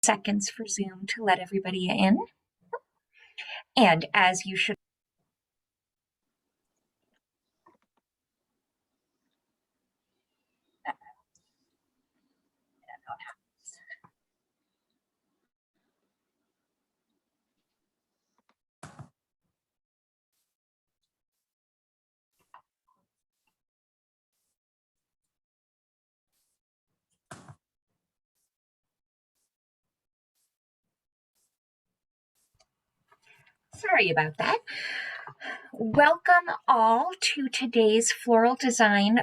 Seconds for Zoom to let everybody in. And as you should Sorry about that. Welcome all to today's floral design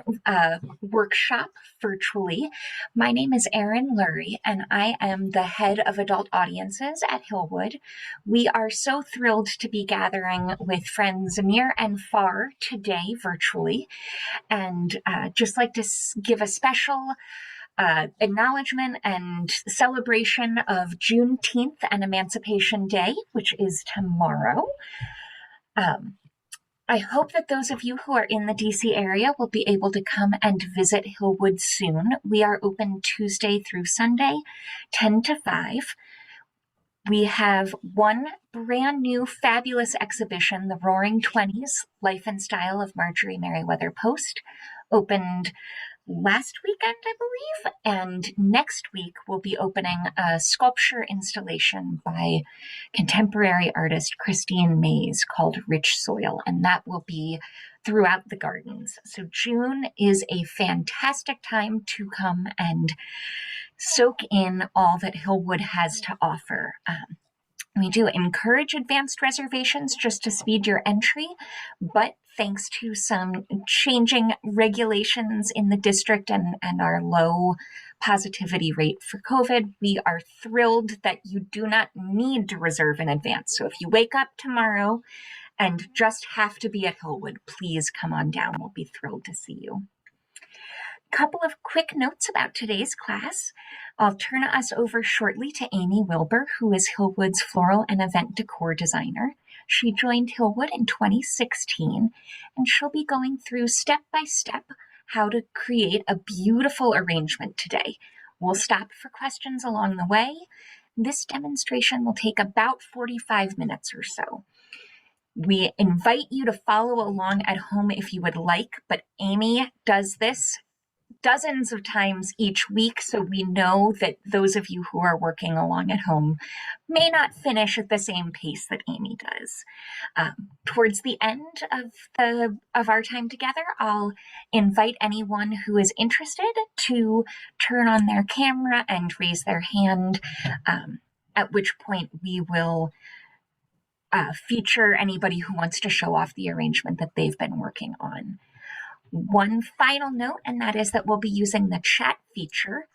workshop virtually. My name is Erin Lurie, and I am the head of adult audiences at Hillwood. We are so thrilled to be gathering with friends near and far today virtually, and just like to give a special acknowledgement and celebration of Juneteenth and Emancipation Day, which is tomorrow. I hope that those of you who are in the DC area will be able to come and visit Hillwood soon. We are open Tuesday through Sunday, 10 to 5. We have one brand new fabulous exhibition, The Roaring Twenties, Life and Style of Marjorie Merriweather Post, opened last weekend, I believe, and next week we'll be opening a sculpture installation by contemporary artist Christine Mays called Rich Soil, and that will be throughout the gardens. So June is a fantastic time to come and soak in all that Hillwood has to offer. We do encourage advanced reservations just to speed your entry, but thanks to some changing regulations in the district and our low positivity rate for COVID, we are thrilled that you do not need to reserve in advance. So if you wake up tomorrow and just have to be at Hillwood, please come on down. We'll be thrilled to see you. Couple of quick notes about today's class. I'll turn us over shortly to Ami Wilber, who is Hillwood's floral and event decor designer. She joined Hillwood in 2016, and she'll be going through step by step how to create a beautiful arrangement today. We'll stop for questions along the way. This demonstration will take about 45 minutes or so. We invite you to follow along at home if you would like, but Ami does this dozens of times each week, so we know that those of you who are working along at home may not finish at the same pace that Ami does. Towards the end of our time together, I'll invite anyone who is interested to turn on their camera and raise their hand, at which point we will feature anybody who wants to show off the arrangement that they've been working on. One final note, and that is that we'll be using the chat feature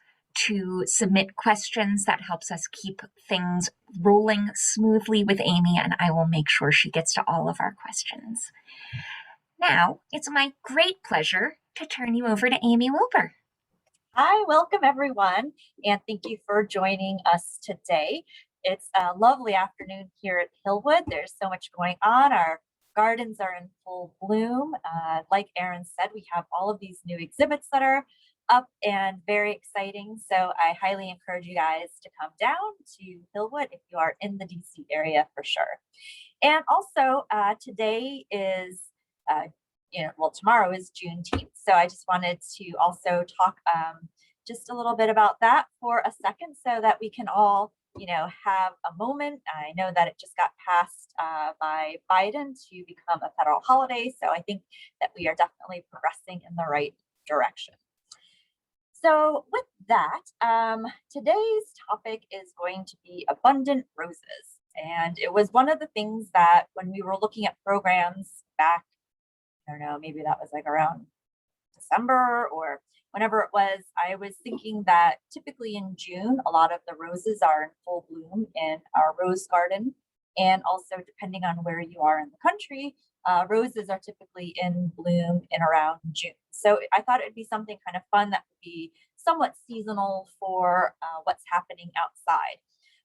to submit questions. That helps us keep things rolling smoothly with Ami, and I will make sure she gets to all of our questions. Now, it's my great pleasure to turn you over to Ami Wilber. Hi, welcome everyone, and thank you for joining us today. It's a lovely afternoon here at Hillwood. There's so much going on. Our gardens are in full bloom. Like Erin said, we have all of these new exhibits that are up and very exciting. So I highly encourage you guys to come down to Hillwood if you are in the DC area for sure. And also today is, tomorrow is Juneteenth. So I just wanted to also talk just a little bit about that for a second so that we can all have a moment. I know that it just got passed by Biden to become a federal holiday, so I think that we are definitely progressing in the right direction. So with that, today's topic is going to be abundant roses. And it was one of the things that when we were looking at programs back, I don't know, maybe that was like around December or whenever it was, I was thinking that typically in June, a lot of the roses are in full bloom in our rose garden. And also depending on where you are in the country, roses are typically in bloom in around June. So I thought it'd be something kind of fun that would be somewhat seasonal for what's happening outside.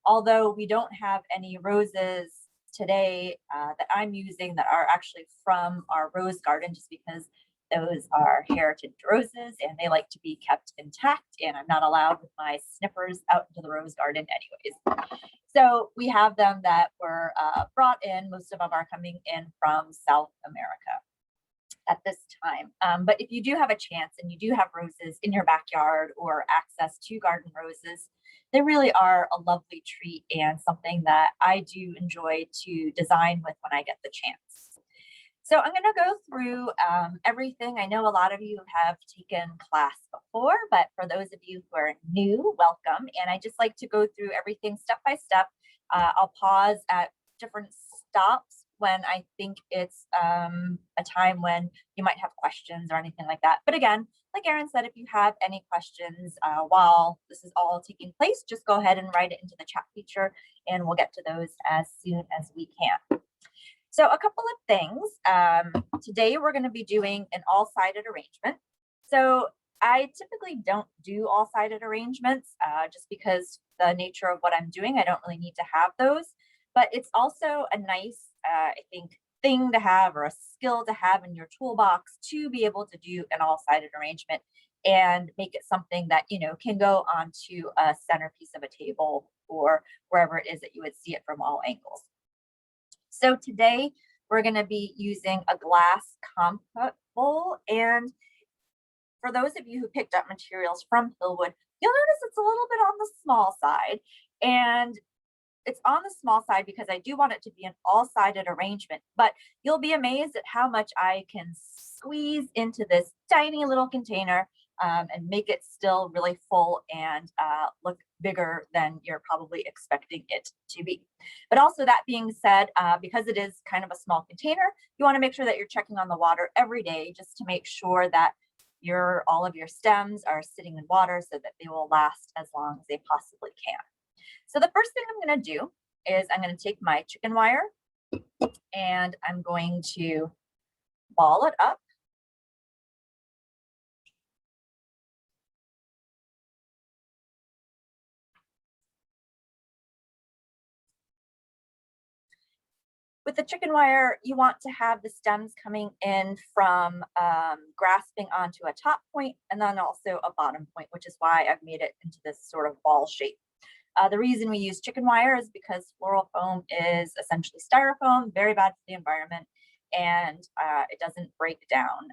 Although we don't have any roses today that I'm using that are actually from our rose garden, just because Those are heritage roses and they like to be kept intact, and I'm not allowed with my snippers out into the rose garden anyways. So we have them that were brought in. Most of them are coming in from South America at this time. But if you do have a chance and you do have roses in your backyard or access to garden roses, they really are a lovely treat and something that I do enjoy to design with when I get the chance. So I'm going to go through everything. I know a lot of you have taken class before, but for those of you who are new, welcome. And I just like to go through everything step by step. I'll pause at different stops when I think it's a time when you might have questions or anything like that. But again, like Erin said, if you have any questions while this is all taking place, just go ahead and write it into the chat feature and we'll get to those as soon as we can. So a couple of things. Today we're going to be doing an all-sided arrangement. So I typically don't do all-sided arrangements just because the nature of what I'm doing, I don't really need to have those. But it's also a nice, I think, thing to have or a skill to have in your toolbox to be able to do an all-sided arrangement and make it something that, you know, can go onto a centerpiece of a table or wherever it is that you would see it from all angles. So today we're going to be using a glass compote bowl. And for those of you who picked up materials from Hillwood, you'll notice it's a little bit on the small side. And it's on the small side because I do want it to be an all-sided arrangement, but you'll be amazed at how much I can squeeze into this tiny little container and make it still really full and look bigger than you're probably expecting it to be. But also that being said, because it is kind of a small container, you want to make sure that you're checking on the water every day just to make sure that all of your stems are sitting in water so that they will last as long as they possibly can. So the first thing I'm going to do is I'm going to take my chicken wire and I'm going to ball it up. With the chicken wire, you want to have the stems coming in from grasping onto a top point and then also a bottom point, which is why I've made it into this sort of ball shape. The reason we use chicken wire is because floral foam is essentially styrofoam, very bad for the environment, and it doesn't break down.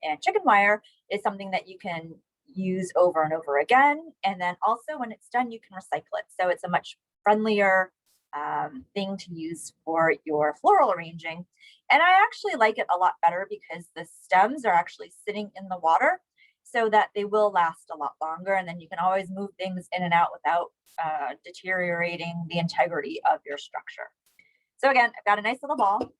And chicken wire is something that you can use over and over again. And then also when it's done, you can recycle it. So it's a much friendlier thing to use for your floral arranging. And I actually like it a lot better because the stems are actually sitting in the water so that they will last a lot longer. And then you can always move things in and out without deteriorating the integrity of your structure. So again, I've got a nice little ball.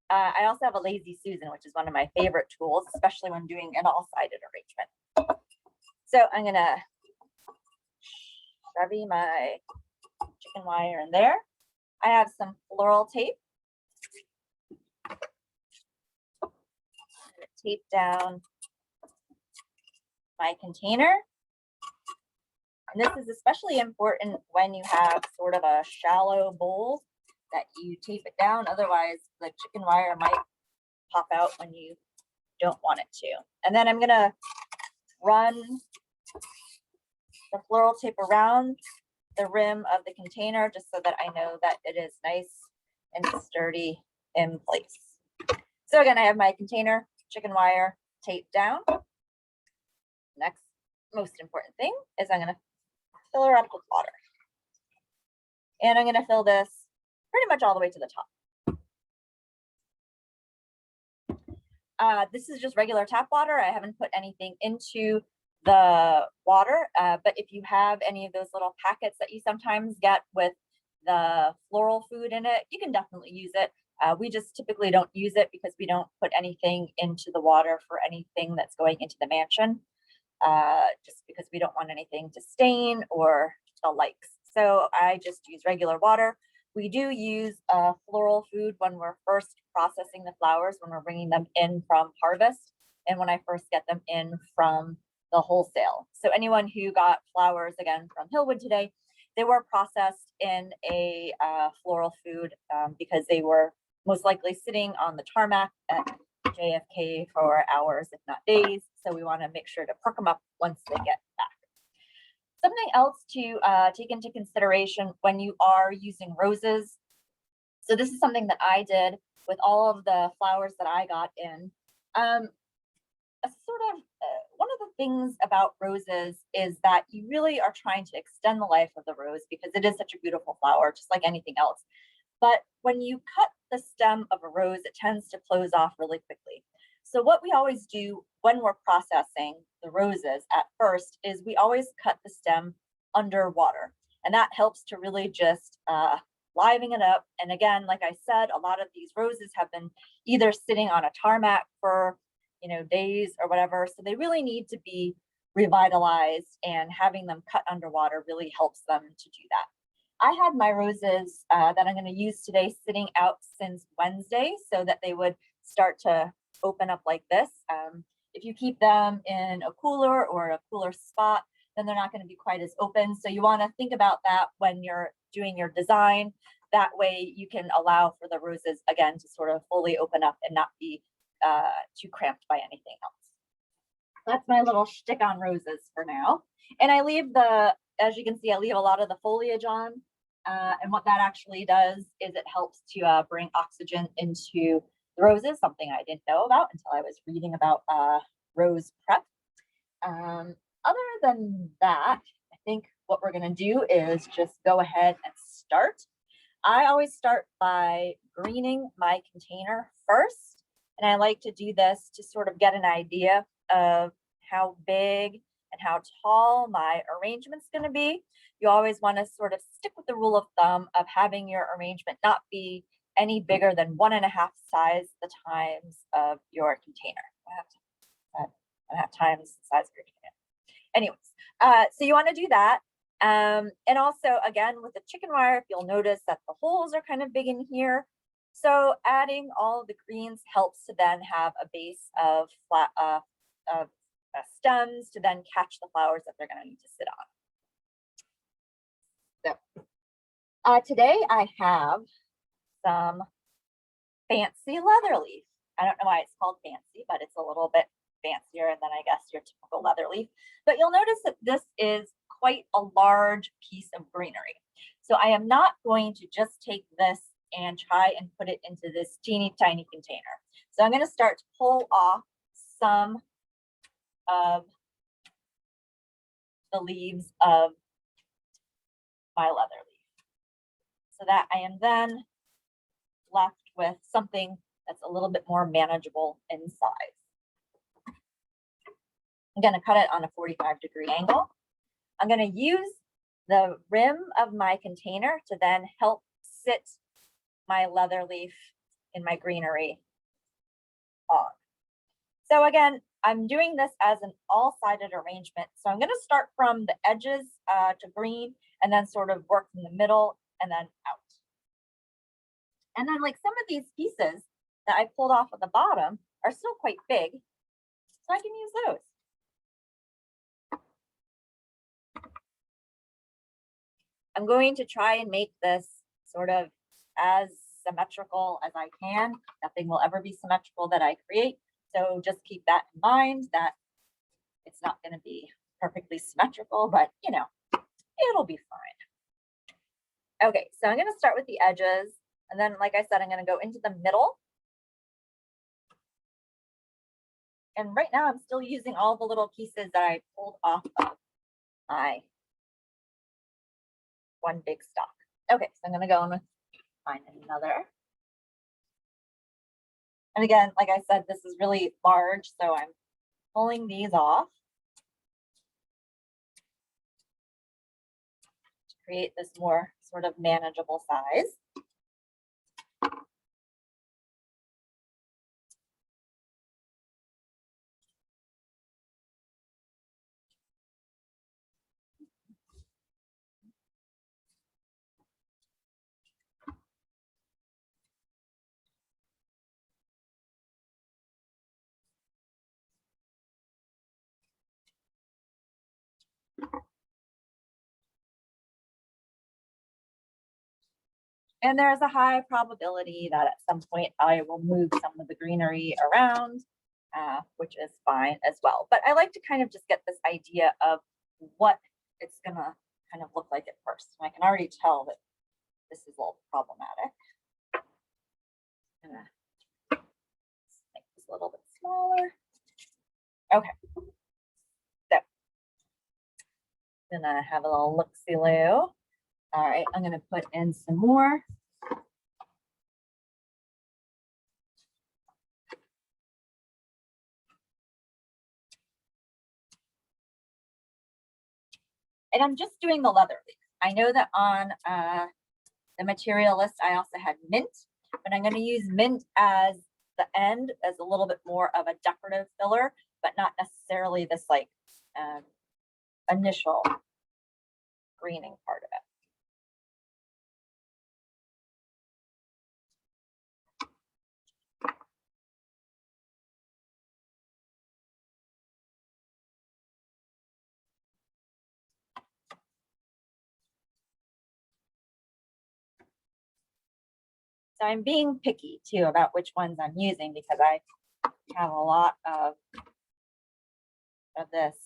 I also have a Lazy Susan, which is one of my favorite tools, especially when doing an all-sided arrangement. So I'm gonna shove my chicken wire in there. I have some floral tape. Tape down my container. And this is especially important when you have sort of a shallow bowl that you tape it down. Otherwise, the chicken wire might pop out when you don't want it to. And then I'm going to run the floral tape around the rim of the container just so that I know that it is nice and sturdy in place. So again, I have my container, chicken wire taped down. Next most important thing is I'm going to fill her up with water. And I'm going to fill this pretty much all the way to the top. This is just regular tap water. I haven't put anything into the water, but if you have any of those little packets that you sometimes get with the floral food in it, you can definitely use it. We just typically don't use it because we don't put anything into the water for anything that's going into the mansion, just because we don't want anything to stain or the likes. So I just use regular water. We do use floral food when we're first processing the flowers, when we're bringing them in from harvest, and when I first get them in from the wholesale. So anyone who got flowers, again, from Hillwood today, they were processed in a floral food because they were most likely sitting on the tarmac at JFK for hours, if not days. So we want to make sure to perk them up once they get back. Something else to take into consideration when you are using roses. So this is something that I did with all of the flowers that I got in. One of the things about roses is that you really are trying to extend the life of the rose because it is such a beautiful flower, just like anything else. But when you cut the stem of a rose, it tends to close off really quickly. So what we always do when we're processing the roses at first is we always cut the stem underwater. And that helps to really just liven it up. And again, like I said, a lot of these roses have been either sitting on a tarmac for days or whatever. So they really need to be revitalized, and having them cut underwater really helps them to do that. I had my roses that I'm going to use today sitting out since Wednesday so that they would start to open up like this. If you keep them in a cooler or a cooler spot, then they're not going to be quite as open. So you want to think about that when you're doing your design. That way you can allow for the roses again to sort of fully open up and not be too cramped by anything else. That's my little shtick on roses for now. And I leave as you can see, I leave a lot of the foliage on. And what that actually does is it helps to bring oxygen into the roses, something I didn't know about until I was reading about rose prep. Other than that, I think what we're going to do is just go ahead and start. I always start by greening my container first. And I like to do this to sort of get an idea of how big and how tall my arrangement's going to be. You always want to sort of stick with the rule of thumb of having your arrangement not be any bigger than 1.5 size the times of your container. 1.5 times the size of your container. Anyways, so you want to do that. And also, again, with the chicken wire, if you'll notice that the holes are kind of big in here. So adding all of the greens helps to then have a base of stems to then catch the flowers that they're going to need to sit on. So today I have some fancy leather leaf. I don't know why it's called fancy, but it's a little bit fancier than I guess your typical leather leaf. But you'll notice that this is quite a large piece of greenery. So I am not going to just take this and try and put it into this teeny tiny container. So I'm going to start to pull off some of the leaves of my leather leaf so that I am then left with something that's a little bit more manageable in size. I'm going to cut it on a 45-degree angle. I'm going to use the rim of my container to then help sit my leather leaf in my greenery on. So again, I'm doing this as an all-sided arrangement. So I'm going to start from the edges to green and then sort of work from the middle and then out. And then like some of these pieces that I pulled off at the bottom are still quite big, so I can use those. I'm going to try and make this sort of as symmetrical as I can. Nothing will ever be symmetrical that I create. So just keep that in mind, that it's not going to be perfectly symmetrical, but it'll be fine. Okay, so I'm going to start with the edges. And then, like I said, I'm going to go into the middle. And right now I'm still using all the little pieces that I pulled off of my one big stalk. Okay, so I'm going to go and find another. And again, like I said, this is really large, so I'm pulling these off to create this more sort of manageable size. And there's a high probability that at some point I will move some of the greenery around, which is fine as well. But I like to kind of just get this idea of what it's gonna kind of look like at first. And I can already tell that this is a little problematic. I'm gonna make this a little bit smaller. Okay. So gonna have a little look-see-loo. All right, I'm gonna put in some more. And I'm just doing the leather leaf. I know that on the material list, I also had mint, but I'm going to use mint as the end as a little bit more of a decorative filler, but not necessarily this like initial greening part of it. So I'm being picky too about which ones I'm using because I have a lot of this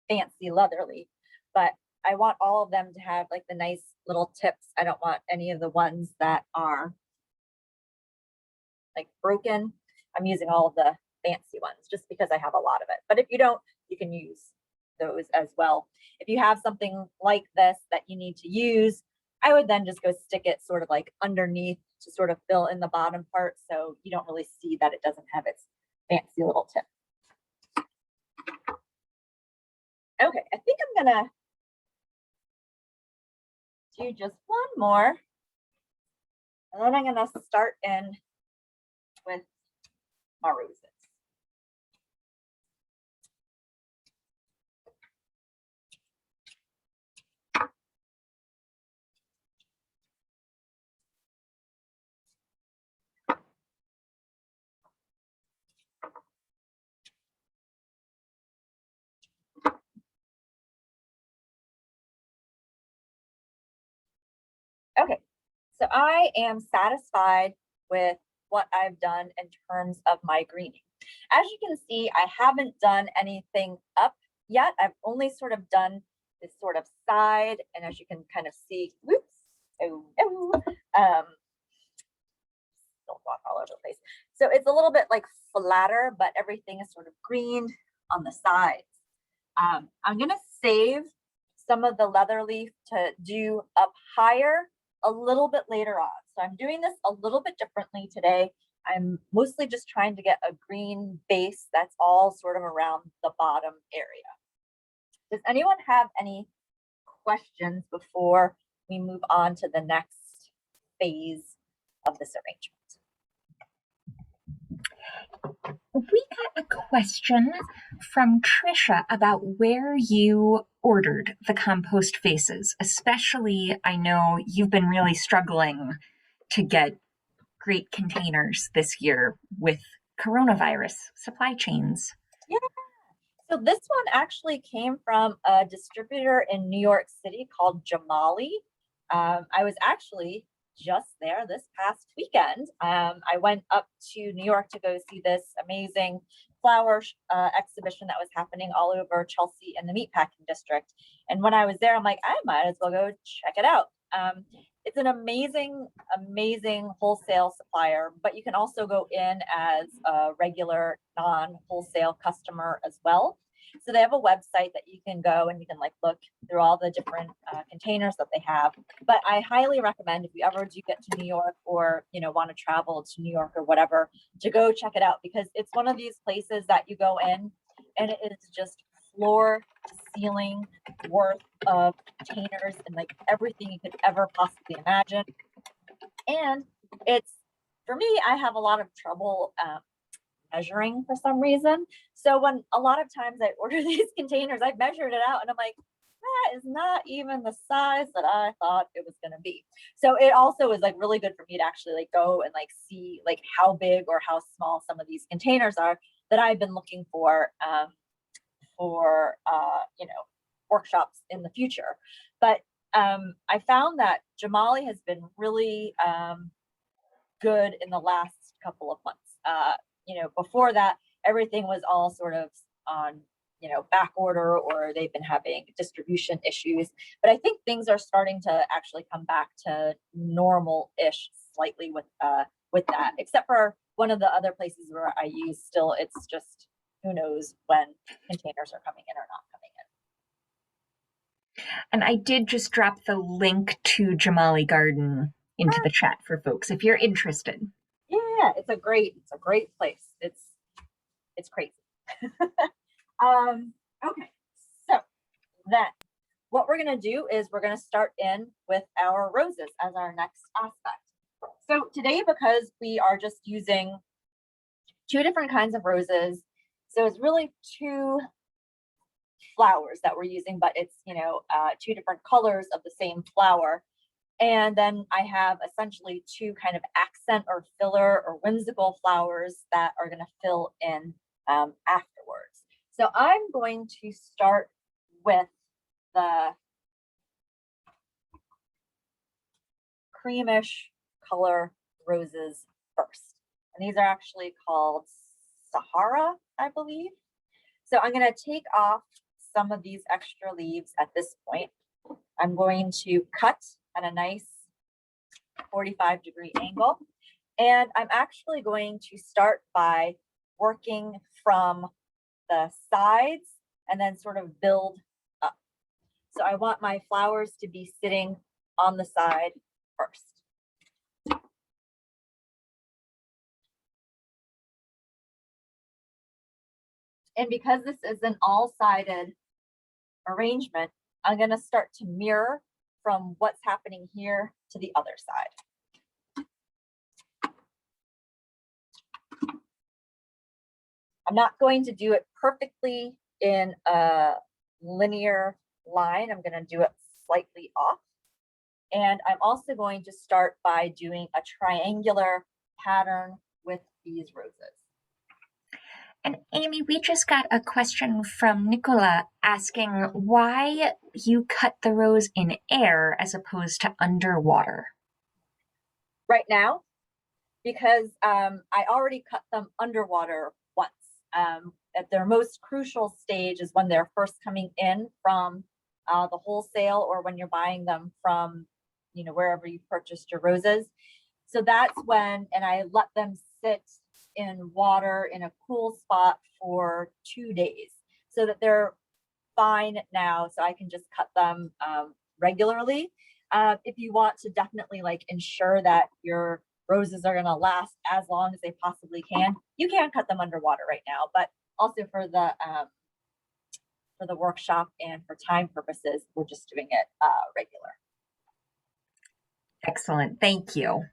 fancy leather leaf, but I want all of them to have like the nice little tips. I don't want any of the ones that are like broken. I'm using all of the fancy ones just because I have a lot of it. But if you don't, you can use those as well. If you have something like this that you need to use, I would then just go stick it sort of like underneath to sort of fill in the bottom part so you don't really see that it doesn't have its fancy little tip. Okay, I think I'm gonna do just one more. And then I'm gonna start in with my roses. Okay, so I am satisfied with what I've done in terms of my greening. As you can see, I haven't done anything up yet. I've only sort of done this sort of side, and as you can kind of see, whoops, don't walk all over the place. So it's a little bit like flatter, but everything is sort of green on the sides. I'm gonna save some of the leather leaf to do up higher a little bit later on. So I'm doing this a little bit differently today. I'm mostly just trying to get a green base that's all sort of around the bottom area. Does anyone have any questions before we move on to the next phase of this arrangement? We got a question from Trisha about where you ordered the compost vases. Especially, I know you've been really struggling to get great containers this year with coronavirus supply chains. Yeah. So this one actually came from a distributor in New York City called Jamali. I was actually just there this past weekend. I went up to New York to go see this amazing flower exhibition that was happening all over Chelsea and the Meatpacking District. And when I was there, I'm like, I might as well go check it out. It's an amazing, amazing wholesale supplier, but you can also go in as a regular non-wholesale customer as well. So they have a website that you can go and you can like look through all the different containers that they have. But I highly recommend if you ever do get to New York or, you know, want to travel to New York or whatever, to go check it out because it's one of these places that you go in and it is just floor to ceiling worth of containers and like everything you could ever possibly imagine. And it's, for me, I have a lot of trouble measuring for some reason. So when a lot of times I order these containers, I've measured it out and I'm like, that is not even the size that I thought it was going to be. So it also is like really good for me to actually like go and like see like how big or how small some of these containers are that I've been looking for you know, workshops in the future. But I found that Jamali has been really good in the last couple of months. Before that, everything was all sort of on, back order, or they've been having distribution issues. But I think things are starting to actually come back to normal-ish slightly with that, except for one of the other places where I use still, it's just who knows when containers are coming in or not coming in. And I did just drop the link to Jamali Garden into the chat for folks if you're interested. Yeah, it's a great place. It's crazy. Okay, so then what we're gonna do is we're gonna start in with our roses as our next aspect. So today, because we are just using two different kinds of roses, so it's really two flowers that we're using, but it's two different colors of the same flower. And then I have essentially two kind of accent or filler or whimsical flowers that are going to fill in afterwards. So I'm going to start with the creamish color roses first. And these are actually called Sahara, I believe. So I'm going to take off some of these extra leaves at this point. I'm going to cut at a nice 45-degree angle. And I'm actually going to start by working from the sides and then sort of build up. So I want my flowers to be sitting on the side first. And because this is an all-sided arrangement, I'm going to start to mirror from what's happening here to the other side. I'm not going to do it perfectly in a linear line. I'm going to do it slightly off. And I'm also going to start by doing a triangular pattern with these roses. And Amy, we just got a question from Nicola asking why you cut the rose in air as opposed to underwater. Right now, because I already cut them underwater once. At their most crucial stage is when they're first coming in from the wholesale, or when you're buying them from, wherever you purchased your roses. So that's when, and I let them sit in water in a cool spot for 2 days so that they're fine now. So I can just cut them regularly. If you want to definitely ensure that your roses are going to last as long as they possibly can, you can cut them underwater right now, but also for the workshop and for time purposes, we're just doing it regular. Excellent, thank you.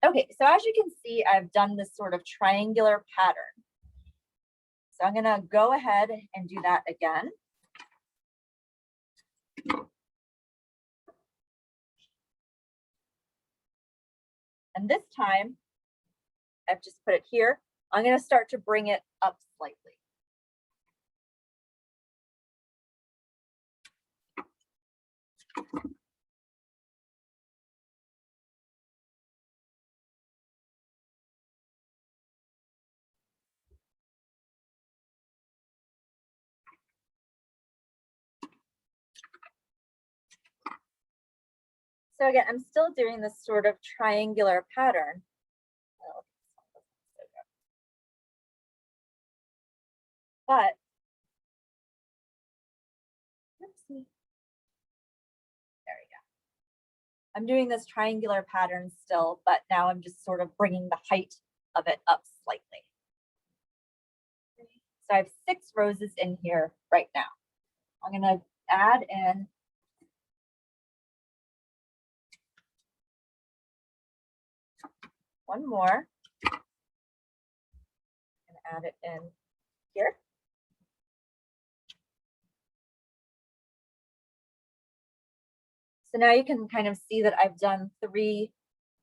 Okay, so as you can see, I've done this sort of triangular pattern. So I'm going to go ahead and do that again. And this time, I've just put it here. I'm going to start to bring it up slightly. So again, I'm still doing this sort of triangular pattern. But there we go. I'm doing this triangular pattern still, but now I'm just sort of bringing the height of it up slightly. So I have 6 roses in here right now. I'm going to add in one more and add it in here. So now you can kind of see that I've done 3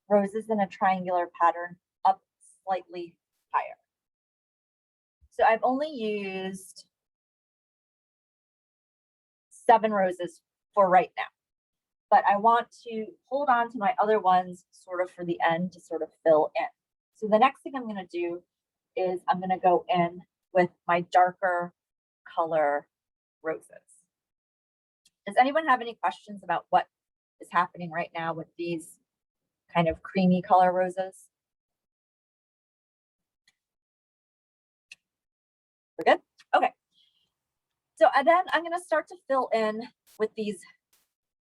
roses in a triangular pattern up slightly higher. So I've only used 7 roses for right now. But I want to hold on to my other ones sort of for the end to sort of fill in. So the next thing I'm going to do is I'm going to go in with my darker color roses. Does anyone have any questions about what is happening right now with these kind of creamy color roses? We're good? Okay. So then I'm going to start to fill in with these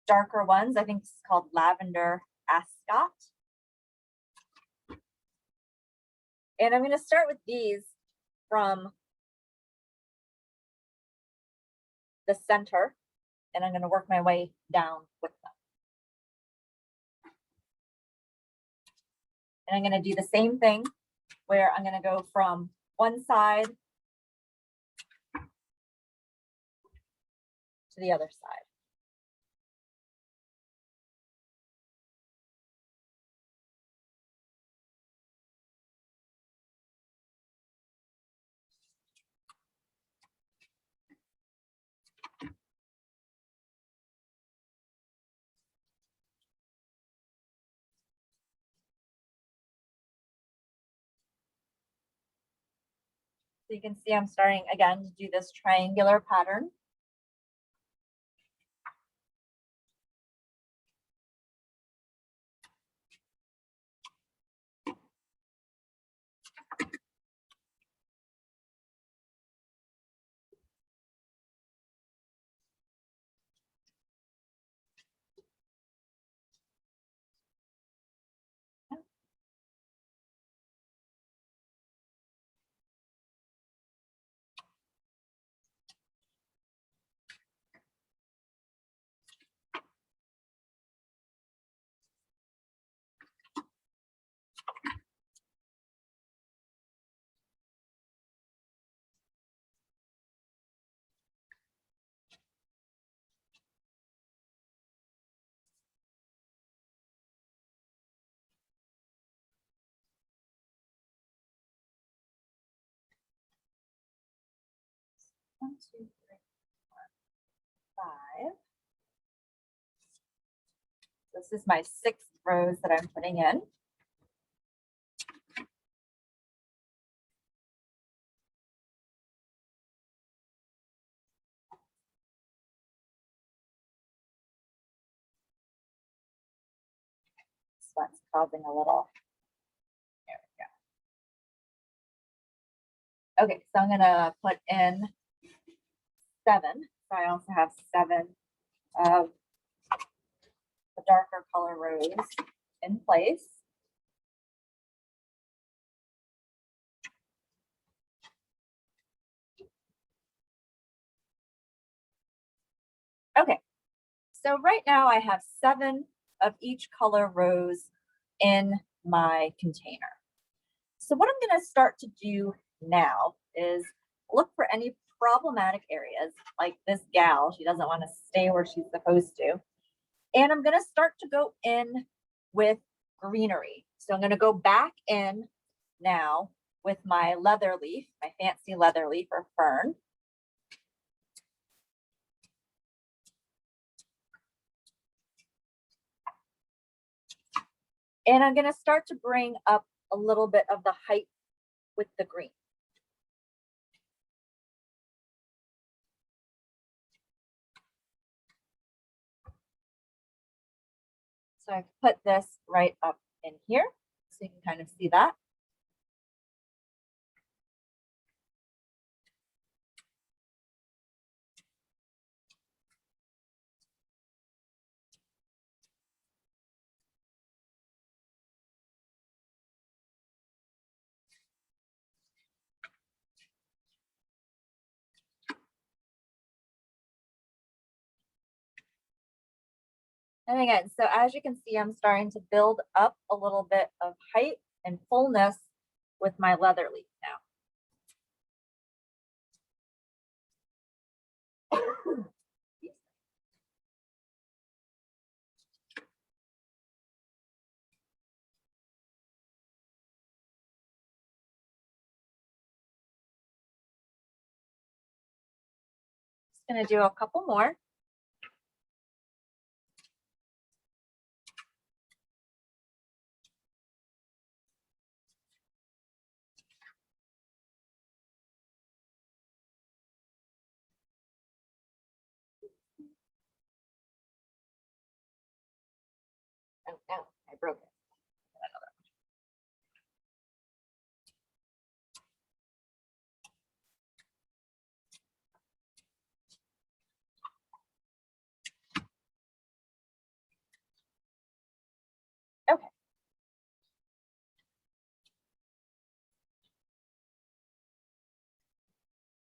darker ones. I think it's called Lavender Ascot. And I'm going to start with these from the center, and I'm going to work my way down with them. And I'm going to do the same thing where I'm going to go from one side to the other side. So you can see I'm starting again to do this triangular pattern. One, two, three, four, five. This is my sixth rose that I'm putting in. This one's causing a little, there we go. Okay, so I'm gonna put in 7. So I also have 7 of the darker color rose in place. Okay, so right now I have 7 of each color rose in my container. So what I'm going to start to do now is look for any problematic areas, like this gal, she doesn't want to stay where she's supposed to. And I'm going to start to go in with greenery. So I'm going to go back in now with my leather leaf, my fancy leather leaf or fern. And I'm going to start to bring up a little bit of the height with the green. So I've put this right up in here, so you can kind of see that. And again, so as you can see, I'm starting to build up a little bit of height and fullness with my leather leaf now. Just gonna do a couple more. broke it. Okay.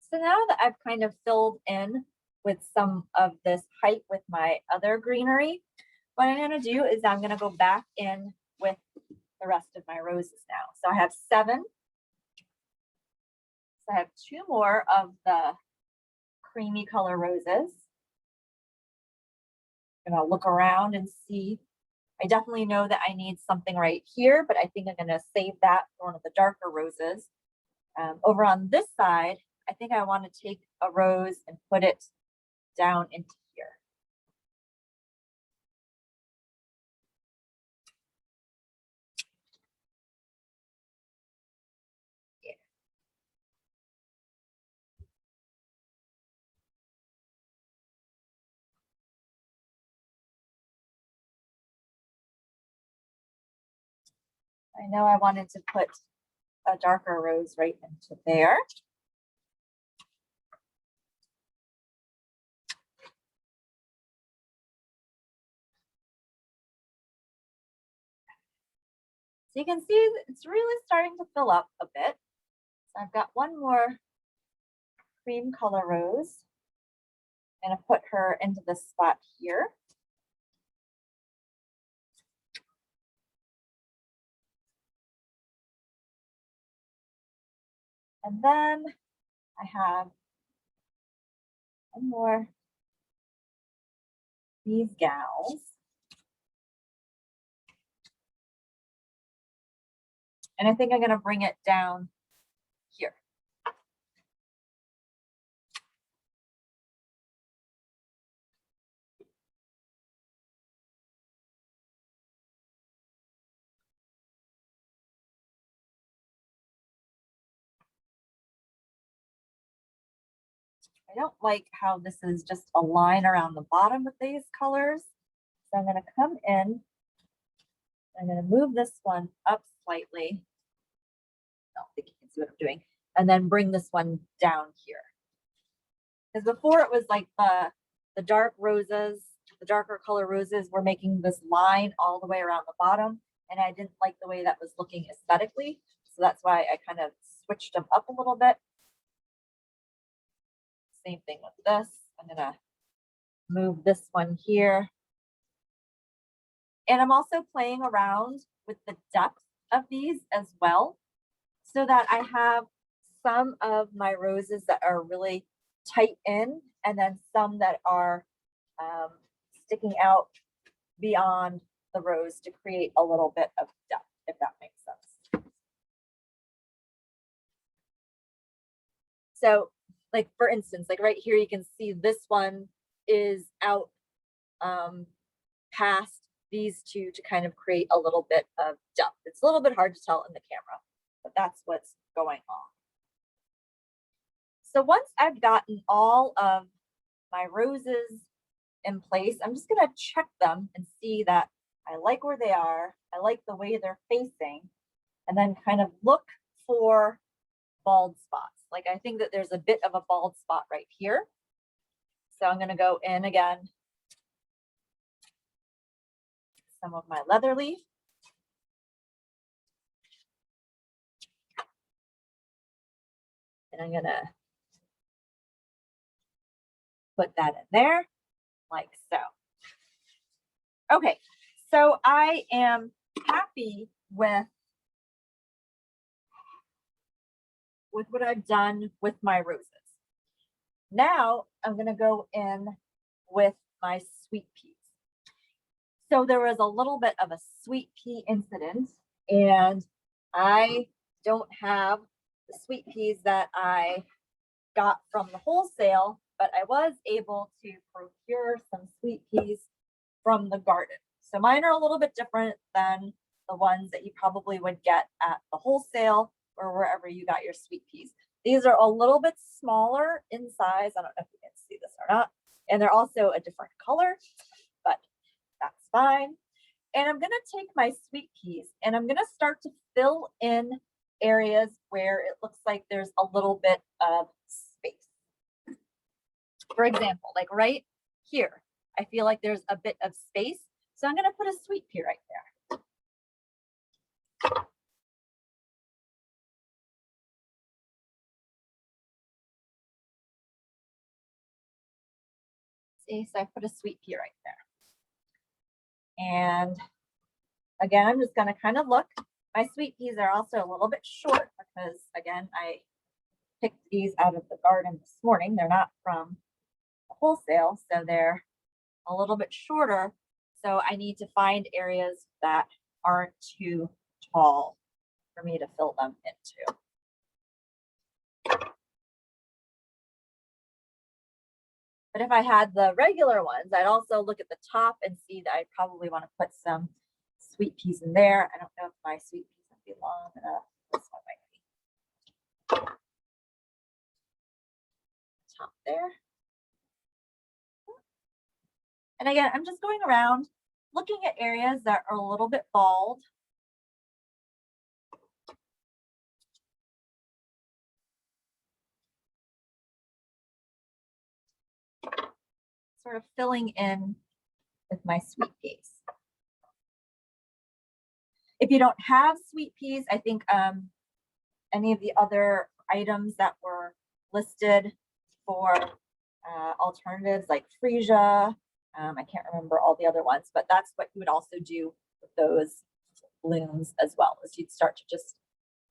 So now that I've kind of filled in with some of this height with my other greenery, what I'm going to do is I'm going to go back in with the rest of my roses now. So I have 7. So I have 2 more of the creamy color roses. I'm going to look around and see. I definitely know that I need something right here, but I think I'm going to save that for one of the darker roses. Over on this side, I think I want to take a rose and put it down into here. Yeah. I know I wanted to put a darker rose right into there. So you can see it's really starting to fill up a bit. So I've got one more cream color rose. I'm going to put her into this spot here. And then I have one more these gals. And I think I'm going to bring it down here. I don't like how this is just a line around the bottom with these colors. So I'm going to come in. I'm going to move this one up slightly. I don't think you can see what I'm doing. And then bring this one down here. Because before it was like the dark roses, the darker color roses were making this line all the way around the bottom. And I didn't like the way that was looking aesthetically. So that's why I kind of switched them up a little bit. Same thing with this. I'm gonna move this one here. And I'm also playing around with the depth of these as well, so that I have some of my roses that are really tight in, and then some that are sticking out beyond the rose to create a little bit of depth, if that makes sense. So like for instance, like right here, you can see this one is out past these two to kind of create a little bit of depth. It's a little bit hard to tell in the camera, but that's what's going on. So once I've gotten all of my roses in place, I'm just gonna check them and see that I like where they are. I like the way they're facing, and then kind of look for bald spots. Like I think that there's a bit of a bald spot right here. So I'm gonna go in again, some of my leather leaf. And I'm gonna put that in there like so. Okay, so I am happy with what I've done with my roses. Now I'm gonna go in with my sweet peas. So there was a little bit of a sweet pea incident, and I don't have the sweet peas that I got from the wholesale, but I was able to procure some sweet peas from the garden. So mine are a little bit different than the ones that you probably would get at the wholesale or wherever you got your sweet peas. These are a little bit smaller in size. I don't know if you can see this or not. And they're also a different color, but that's fine. And I'm going to take my sweet peas and I'm going to start to fill in areas where it looks like there's a little bit of space. For example, like right here, I feel like there's a bit of space. So I'm going to put a sweet pea right there. See, so I put a sweet pea right there. And again, I'm just going to kind of look. My sweet peas are also a little bit short because, again, I picked these out of the garden this morning. They're not from wholesale, so they're a little bit shorter. So I need to find areas that aren't too tall for me to fill them into. But if I had the regular ones, I'd also look at the top and see that I probably want to put some sweet peas in there. I don't know if my sweet peas would be long enough. This one might be. Top there. And again, I'm just going around looking at areas that are a little bit bald. Sort of filling in with my sweet peas. If you don't have sweet peas, I think any of the other items that were listed for alternatives like freesia, I can't remember all the other ones, but that's what you would also do with those blooms as well, is you'd start to just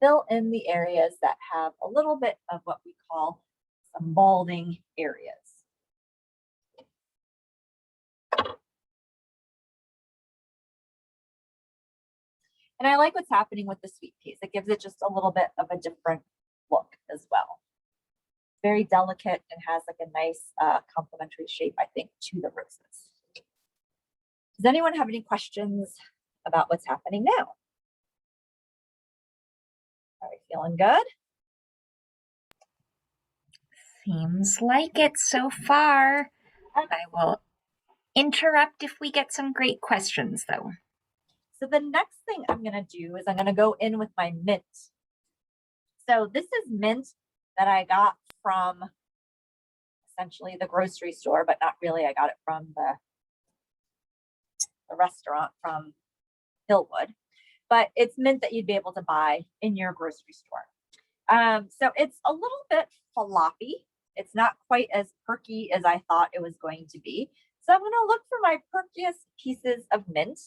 fill in the areas that have a little bit of what we call some balding areas. And I like what's happening with the sweet peas. It gives it just a little bit of a different look as well. Very delicate and has like a nice complementary shape, I think, to the roses. Does anyone have any questions about what's happening now? Are we feeling good? Seems like it so far. I will interrupt if we get some great questions, though. So the next thing I'm going to do is I'm going to go in with my mint. So this is mint that I got from essentially the grocery store, but not really. I got it from the restaurant from Hillwood. But it's mint that you'd be able to buy in your grocery store. So it's a little bit floppy. It's not quite as perky as I thought it was going to be. So I'm going to look for my perkiest pieces of mint.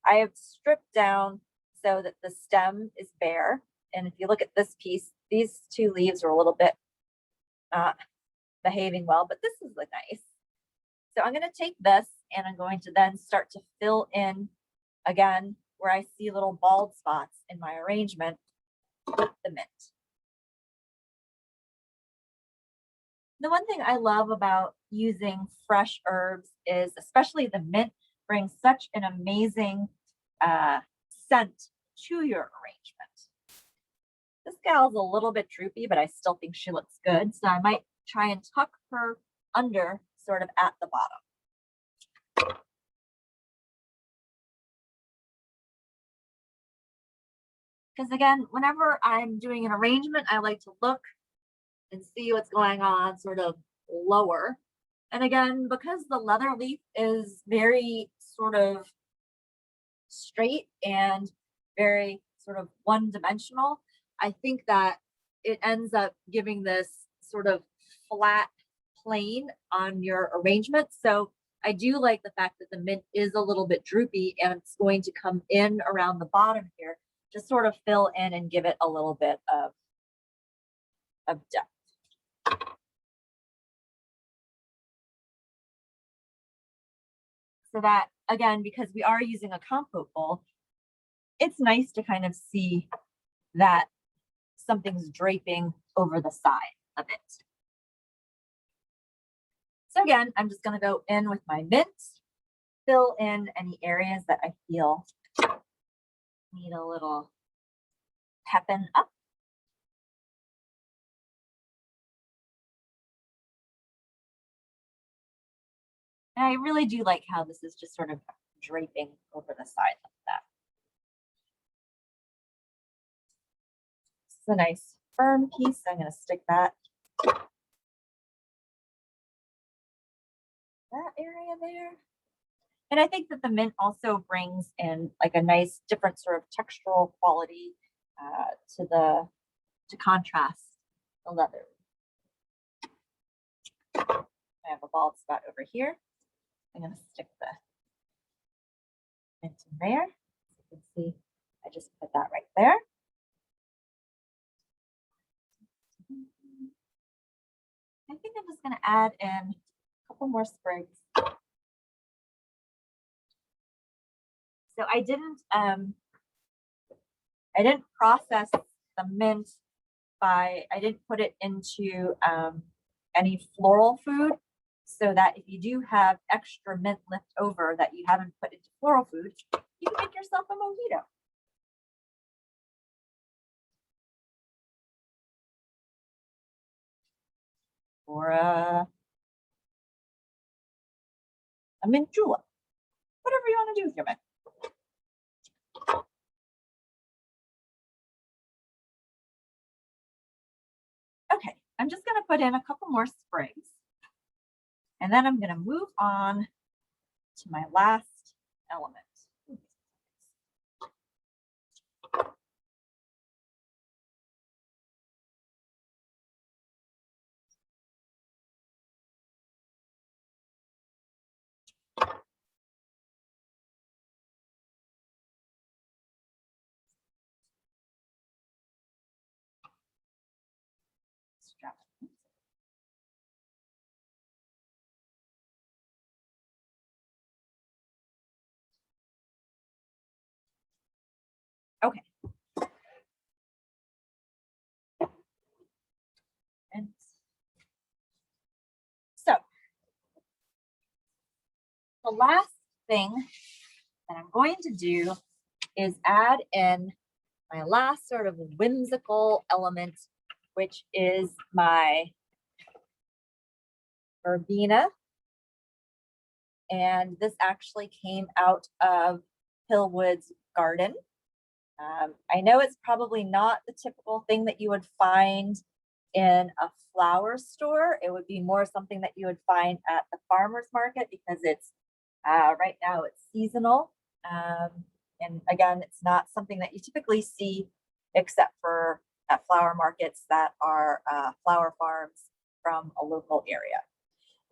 I have stripped down so that the stem is bare. And if you look at this piece, these two leaves are a little bit not behaving well, but this is nice. So I'm going to take this and I'm going to then start to fill in again where I see little bald spots in my arrangement with the mint. The one thing I love about using fresh herbs is, especially the mint, brings such an amazing scent to your arrangement. This gal's a little bit droopy, but I still think she looks good. So I might try and tuck her under sort of at the bottom. Because again, whenever I'm doing an arrangement, I like to look and see what's going on sort of lower. And again, because the leather leaf is very sort of straight and very sort of one-dimensional, I think that it ends up giving this sort of flat plane on your arrangement. So I do like the fact that the mint is a little bit droopy and it's going to come in around the bottom here to sort of fill in and give it a little bit of depth. So that, again, because we are using a compote bowl, it's nice to kind of see that something's draping over the side of it. So again, I'm just going to go in with my mint, fill in any areas that I feel need a little pepping up. And I really do like how this is just sort of draping over the side like that. This is a nice firm piece. I'm going to stick that area there. And I think that the mint also brings in like a nice different sort of textural quality to contrast the leather. I have a bald spot over here. I'm going to stick the mint in there. So you can see I just put that right there. I think I'm just going to add in a couple more sprigs. So I didn't process the mint I didn't put it into any floral food, so that if you do have extra mint left over that you haven't put into floral food, you can make yourself a mojito. Or a mint julep, whatever you want to do with your mint. Okay, I'm just going to put in a couple more sprigs, and then I'm going to move on to my last element. Okay. And so the last thing that I'm going to do is add in my last sort of whimsical element, which is my verbena. And this actually came out of Hillwood's garden. I know it's probably not the typical thing that you would find in a flower store. It would be more something that you would find at the farmer's market, because it's right now it's seasonal. And again, it's not something that you typically see except for at flower markets that are flower farms from a local area.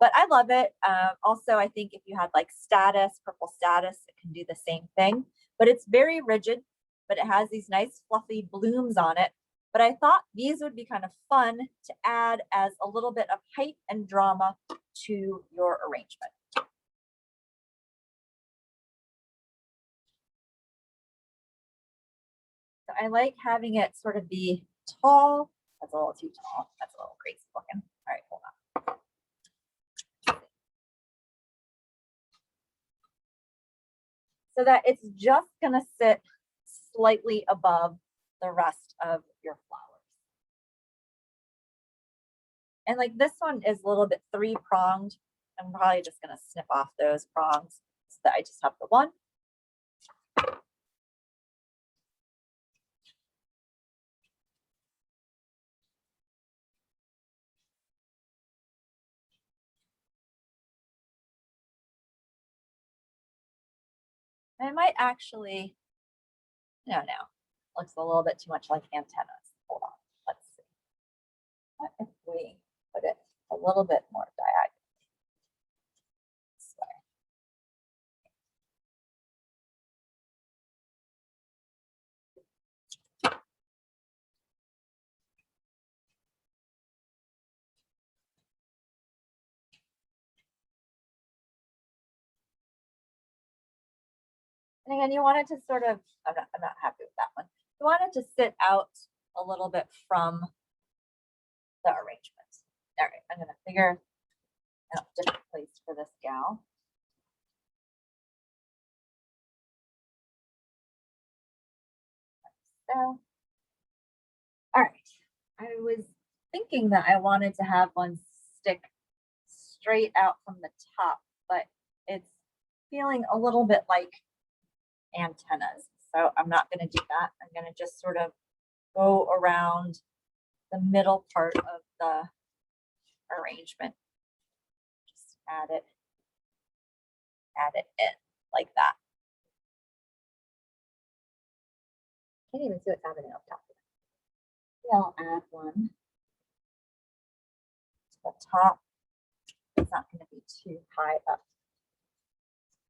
But I love it. Also, I think if you had like status, purple status, it can do the same thing. But it's very rigid, but it has these nice fluffy blooms on it. But I thought these would be kind of fun to add as a little bit of height and drama to your arrangement. So I like having it sort of be tall. That's a little too tall. That's a little crazy looking. All right, hold on. So that it's just going to sit slightly above the rest of your flowers. And like this one is a little bit three-pronged. I'm probably just going to snip off those prongs so that I just have the one. I might actually, no, looks a little bit too much like antennas. Hold on, let's see. What if we put it a little bit more diagonal? This way. And again, you want it to sort of, I'm not happy with that one. You want it to sit out a little bit from the arrangement. All right, I'm going to figure out a different place for this gal. So, all right, I was thinking that I wanted to have one stick straight out from the top, but it's feeling a little bit like antennas. So I'm not going to do that. I'm going to just sort of go around the middle part of the arrangement. Just add it in like that. Can't even see what's happening up top. I'll add one to the top. It's not going to be too high up,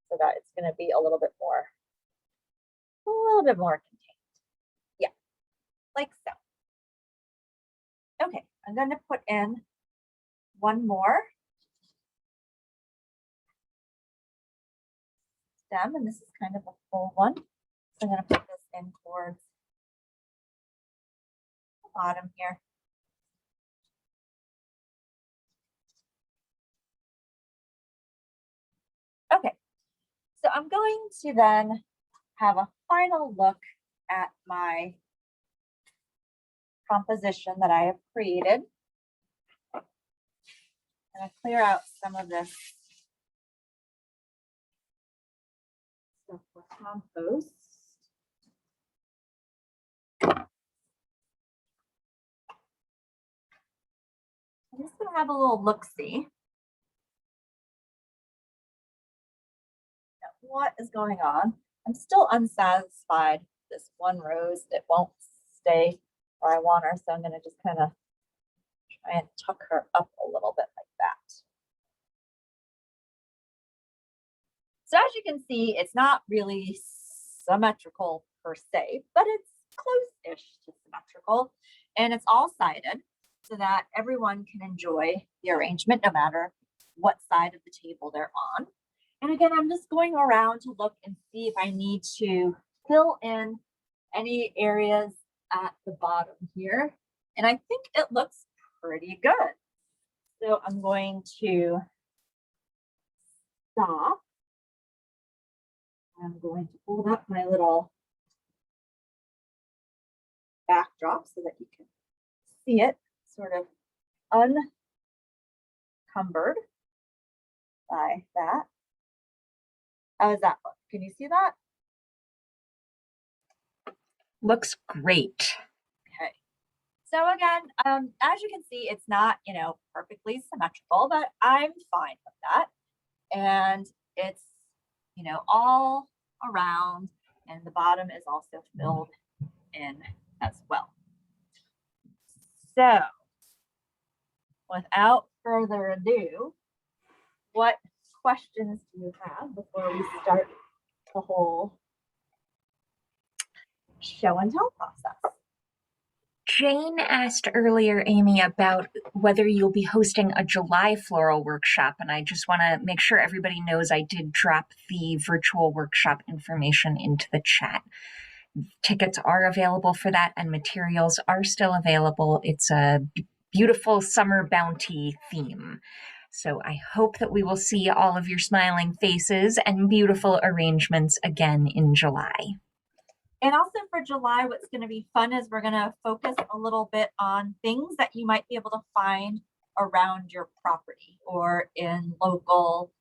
so that it's going to be a little bit more contained. Yeah, like so. Okay, I'm going to put in one more stem, and this is kind of a full one. So I'm going to put this in towards the bottom here. Okay, so I'm going to then have a final look at my composition that I have created. I'm going to clear out some of this stuff for compost. I'm just going to have a little look-see. What is going on? I'm still unsatisfied with this one rose. It won't stay where I want her, so I'm going to just kind of try and tuck her up a little bit like that. So as you can see, it's not really symmetrical per se, but it's close-ish to symmetrical, and it's all sided so that everyone can enjoy the arrangement no matter what side of the table they're on. And again, I'm just going around to look and see if I need to fill in any areas at the bottom here. And I think it looks pretty good. So I'm going to stop. I'm going to hold up my little backdrop so that you can see it sort of unencumbered by that. How does that look? Can you see that? Looks great. Okay. So again, as you can see, it's not, perfectly symmetrical, but I'm fine with that. And it's, all around, and the bottom is also filled in as well. So without further ado, what questions do you have before we start the whole show and tell process? Jane asked earlier, Amy, about whether you'll be hosting a July floral workshop, and I just want to make sure everybody knows I did drop the virtual workshop information into the chat. Tickets are available for that, and materials are still available. It's a beautiful summer bounty theme. So I hope that we will see all of your smiling faces and beautiful arrangements again in July. And also for July, what's going to be fun is we're going to focus a little bit on things that you might be able to find around your property or in local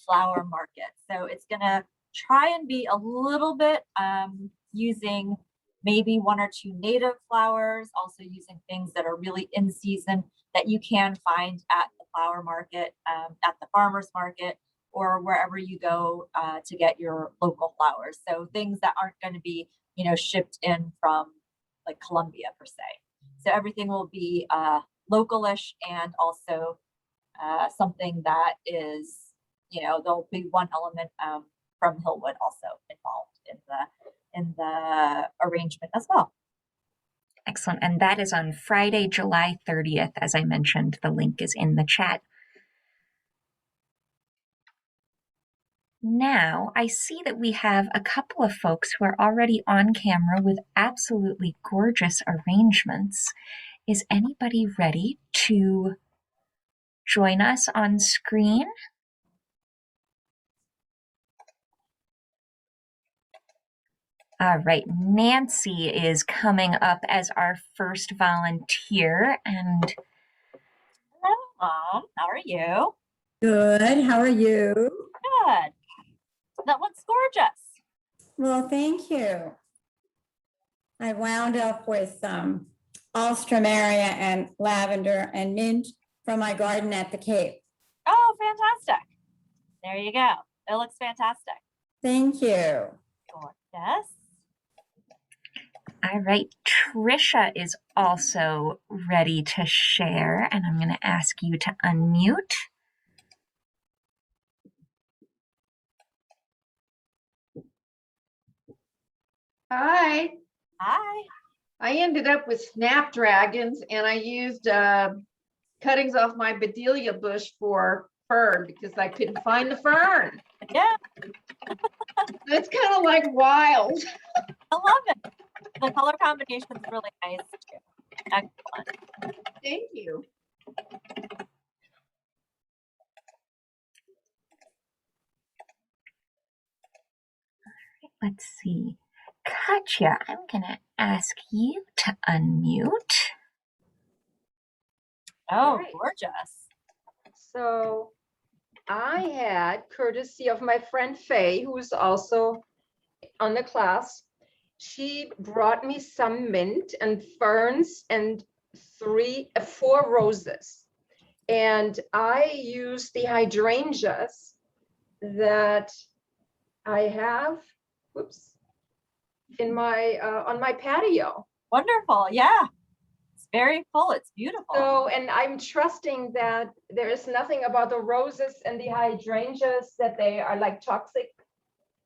flower markets. So it's going to try and be a little bit using maybe one or two native flowers, also using things that are really in season that you can find at the flower market, at the farmer's market, or wherever you go to get your local flowers. So things that aren't going to be, shipped in from like Colombia per se. So everything will be localish and also something that is, there'll be one element from Hillwood also involved in the arrangement as well. Excellent. And that is on Friday, July 30th. As I mentioned, the link is in the chat. Now, I see that we have a couple of folks who are already on camera with absolutely gorgeous arrangements. Is anybody ready to join us on screen? All right, Nancy is coming up as our first volunteer. And hello, Mom. How are you? Good. How are you? Good. That looks gorgeous. Well, thank you. I wound up with alstroemeria and lavender and mint from my garden at the Cape. Oh, fantastic. There you go. It looks fantastic. Thank you. Gorgeous. All right, Trisha is also ready to share, and I'm going to ask you to unmute. Hi. Hi. I ended up with snapdragons and I used cuttings off my bedelia bush for fern because I couldn't find the fern. Yeah, It's kind of like wild. I love it. The color combination is really nice too. Excellent. Thank you. Let's see. Katya, I'm going to ask you to unmute. Oh, Great. gorgeous. So I had, courtesy of my friend Faye, who was also on the class, she brought me some mint and ferns and 4 roses. And I used the hydrangeas that I have, in my on my patio. Wonderful. Yeah. It's very full. It's beautiful. So, and I'm trusting that there is nothing about the roses and the hydrangeas that they are like toxic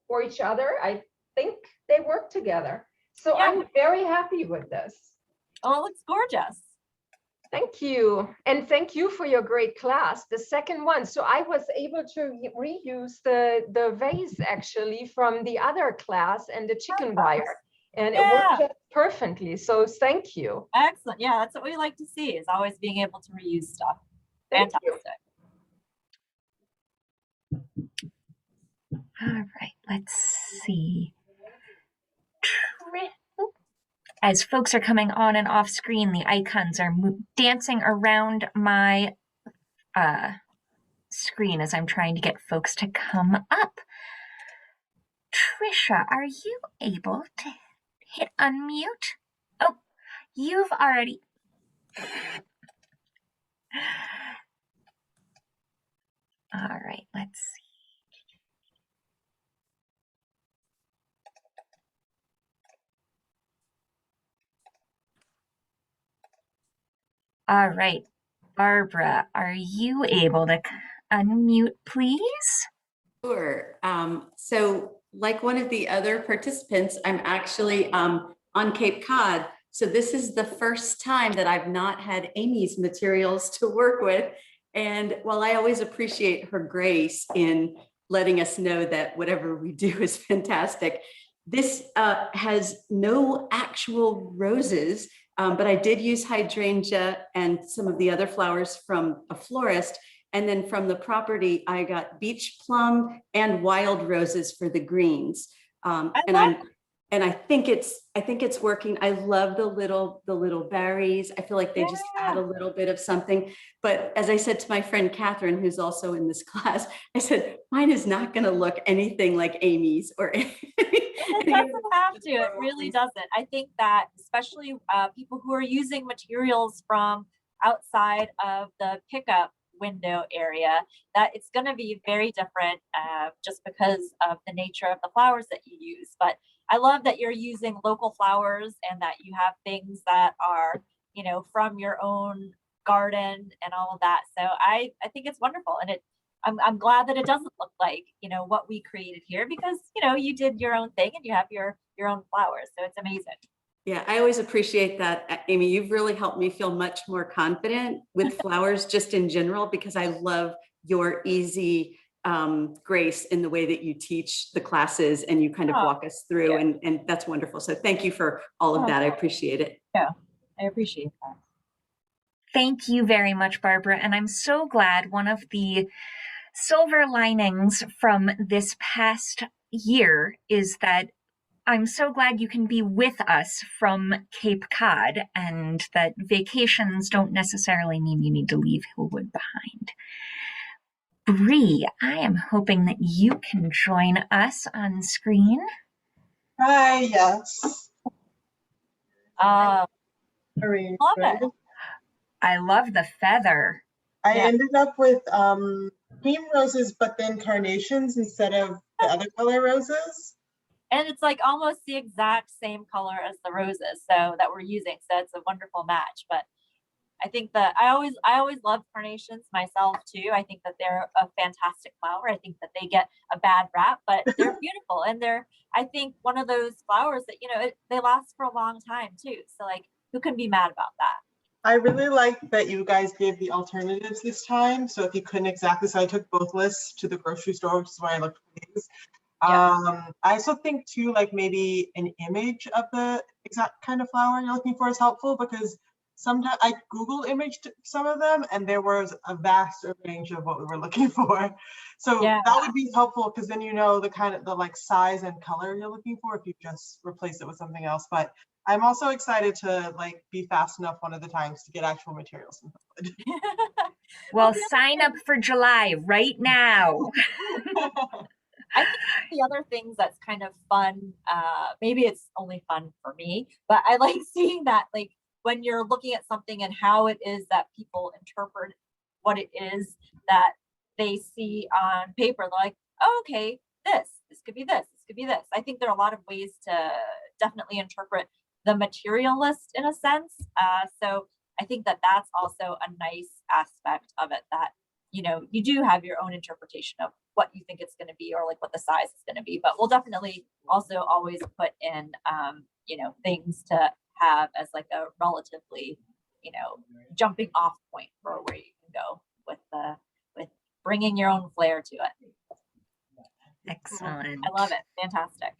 for each other. I think they work together. So Yeah. I'm very happy with this. Oh, it looks gorgeous. Thank you. And thank you for your great class, the second one. So I was able to reuse the vase actually from the other class and the chicken wire. And it worked just perfectly. So thank you. Excellent. Yeah, that's what we like to see, is always being able to reuse stuff. Thank you. Fantastic. All right, let's see. As folks are coming on and off screen, the icons are dancing around my screen as I'm trying to get folks to come up. Trisha, are you able to hit unmute? Oh, you've already... All right, let's see. All right, Barbara, are you able to unmute, please? Sure. So like one of the other participants, I'm actually on Cape Cod. So this is the first time that I've not had Amy's materials to work with. And while I always appreciate her grace in letting us know that whatever we do is fantastic, this has no actual roses, but I did use hydrangea and some of the other flowers from a florist. And then from the property, I got beach plum and wild roses for the greens. And I think it's working. I love the little berries. I feel like they just add a little bit of something. But as I said to my friend Catherine, who's also in this class, I said, mine is not going to look anything like Amy's or It doesn't have to. It really doesn't. I think that especially people who are using materials from outside of the pickup window area, that it's going to be very different just because of the nature of the flowers that you use. But I love that you're using local flowers and that you have things that are, you know, from your own garden and all of that. So I think it's wonderful. And I'm glad that it doesn't look like, you know, what we created here, because, you know, you did your own thing and you have your own flowers. So it's amazing. Yeah, I always appreciate that, Amy. You've really helped me feel much more confident with flowers just in general, because I love your easy grace in the way that you teach the classes and you kind of walk us through, and that's wonderful. So thank you for all of that. I appreciate it. Yeah, I appreciate that. Thank you very much, Barbara. And I'm so glad one of the silver linings from this past year is that I'm so glad you can be with us from Cape Cod, and that vacations don't necessarily mean you need to leave Hillwood behind. Bree, I am hoping that you can join us on screen. Hi, yes. Love it. Arrangement. I love the feather. I Yeah. ended up with cream roses, but then carnations instead of the other color roses. And it's like almost the exact same color as the roses so that we're using. So it's a wonderful match. But I think that I always love carnations myself too. I think that they're a fantastic flower. I think that they get a bad rap, but they're beautiful. And they're, I think, one of those flowers that, they last for a long time too. So like, who can be mad about that? I really like that you guys gave the alternatives this time. So if you couldn't exactly, so I took both lists to the grocery store, which is why I looked for these. Yeah. I also think too, like maybe an image of the exact kind of flower you're looking for is helpful, because sometimes I Google imaged some of them and there was a vast range of what we were looking for. So Yeah. that would be helpful, because then you know the kind of the like size and color you're looking for if you just replace it with something else. But I'm also excited to like be fast enough one of the times to get actual materials. Well, sign up for July right now. I think the other things that's kind of fun, maybe it's only fun for me, but I like seeing that, like when you're looking at something and how it is that people interpret what it is that they see on paper. They're like, oh, okay, this could be this could be this. I think there are a lot of ways to definitely interpret the materialist in a sense. So I think that that's also a nice aspect of it, that you do have your own interpretation of what you think it's going to be, or like what the size is going to be. But we'll definitely also always put in, things to have as like a relatively, jumping off point for where you can go with bringing your own flair to it. Excellent. I love it. Fantastic.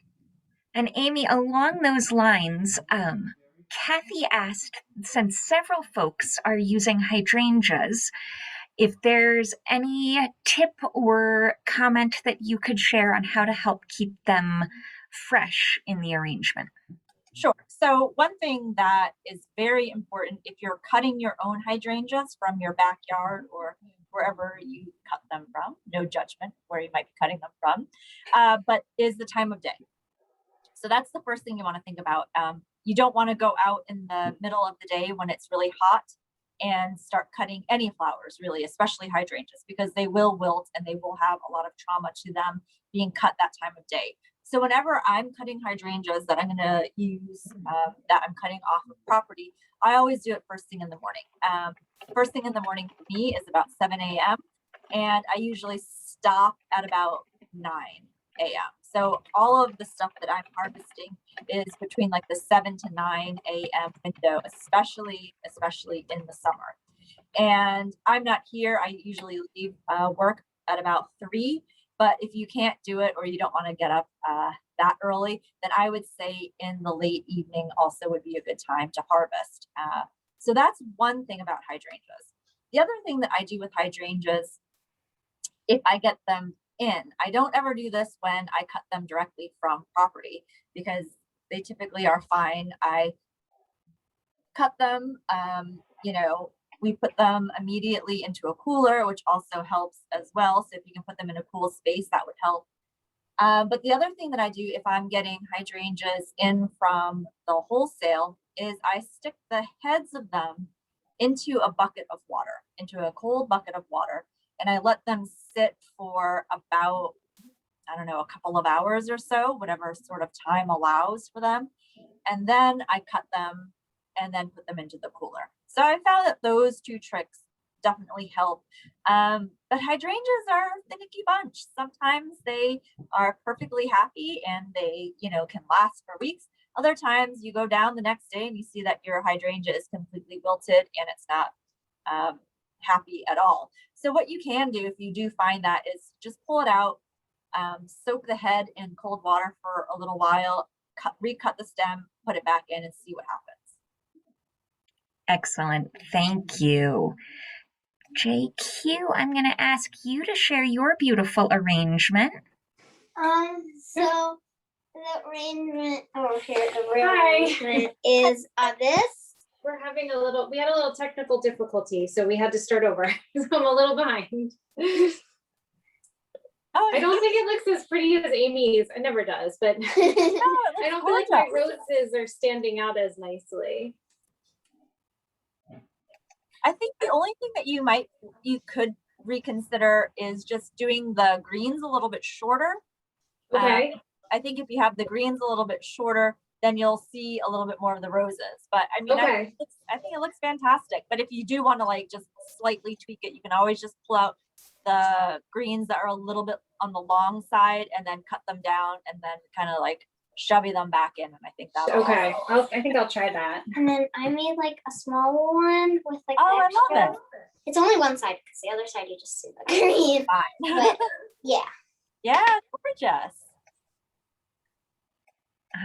And Amy, along those lines, Kathy asked, since several folks are using hydrangeas, if there's any tip or comment that you could share on how to help keep them fresh in the arrangement. Sure. So one thing that is very important, if you're cutting your own hydrangeas from your backyard or wherever you cut them from, no judgment where you might be cutting them from, but is the time of day. So that's the first thing you want to think about. You don't want to go out in the middle of the day when it's really hot and start cutting any flowers, really, especially hydrangeas, because they will wilt and they will have a lot of trauma to them being cut that time of day. So whenever I'm cutting hydrangeas that I'm going to use, that I'm cutting off of property, I always do it first thing in the morning. First thing in the morning for me is about 7 a.m. And I usually stop at about 9 a.m. So all of the stuff that I'm harvesting is between like the 7 to 9 a.m. window, especially in the summer. And I'm not here. I usually leave work at about 3. But if you can't do it, or you don't want to get up that early, then I would say in the late evening also would be a good time to harvest. So that's one thing about hydrangeas. The other thing that I do with hydrangeas, if I get them in, I don't ever do this when I cut them directly from property, because they typically are fine. I cut them, we put them immediately into a cooler, which also helps as well. So if you can put them in a cool space, that would help. But the other thing that I do if I'm getting hydrangeas in from the wholesale is I stick the heads of them into a bucket of water, into a cold bucket of water, and I let them sit for about, I don't know, a couple of hours or so, whatever sort of time allows for them. And then I cut them and then put them into the cooler. So I found that those two tricks definitely help. But hydrangeas are a finicky bunch. Sometimes they are perfectly happy and they, can last for weeks. Other times you go down the next day and you see that your hydrangea is completely wilted and it's not happy at all. So what you can do if you do find that is just pull it out, soak the head in cold water for a little while, recut the stem, put it back in and see what happens. Excellent. Thank you. JQ, I'm going to ask you to share your beautiful arrangement. So the arrangement arrangement is this. We had a little technical difficulty, so we had to start over. So I'm a little behind. Oh, I don't think it looks as pretty as Amy's. It never does, but no, it I looks don't feel like my gorgeous. roses are standing out as nicely. I think the only thing that you could reconsider is just doing the greens a little bit shorter. Okay. I think if you have the greens a little bit shorter, then you'll see a little bit more of the roses. But I mean, Okay. I think it looks fantastic. But if you do want to like just slightly tweak it, you can always just pull out the greens that are a little bit on the long side and then cut them down and then kind of like shovey them back in. And I think that Okay. I think I'll try that. And then I made like a small one with like Oh, I extra. love it. It's only one side because the other side you just see the green. Fine. But yeah. Yeah, gorgeous.